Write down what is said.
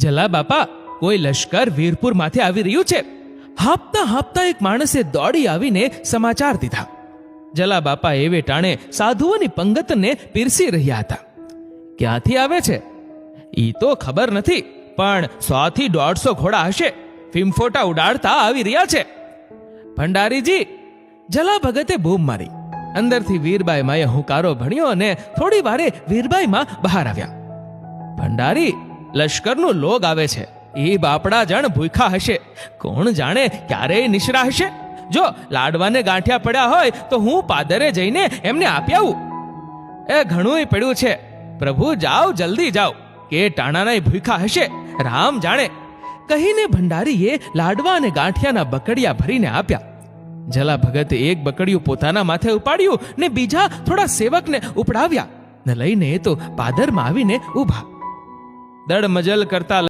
જલા બાપા, કોઈ લશ્કર વીરપુરમાંથી આવી રહ્યું છે. હાંફતા હાંફતા એક માણસે દોડી આવીને સમાચાર દીધા. જલા બાપા એવે ટાણે સાધુઓની પંગતને પીરસી રહ્યા હતા. ક્યાંથી આવે છે ઈ તો ખબર નથી, પણ 100 થી 150 ઘોડા હશે. ફિમફોટા ઉડાડતા આવી રહ્યા છે. ભંડારીજી, જલા ભગતે બૂમ મારી. અંદરથી વીરબાઈમાં હુંકારો ભણ્યો અને થોડી વારે વીરબાઈમાં બહાર આવ્યા. ભંડારી, લશ્કરનું લોગ આવે છે. એ બાપડા જણ ભૂખ્યા હશે. કોણ જાણે ક્યારે નિશરા હશે. જો લાડવાને ગાંઠિયા પડ્યા હોય તો હું પાદરે જઈને એમને આપી આવું. એ ઘણુંય પડ્યું છે. પ્રભુ, જાઓ, જલ્દી જાઓ, કે ટાણાનાય ભૂખ્યા હશે. રામ જાણે. કહીને ભંડારીએ લાડવા અને ગાંઠિયાના બકડિયા ભરીને આપ્યા. જલા ભગતે એક બકડિયું પોતાના માથે ઉપાડ્યું ને બીજા થોડા સેવકને ઉપડાવ્યા ને લઈને તો પાદરમાં આવીને ઊભા. દડ મજલ કરતા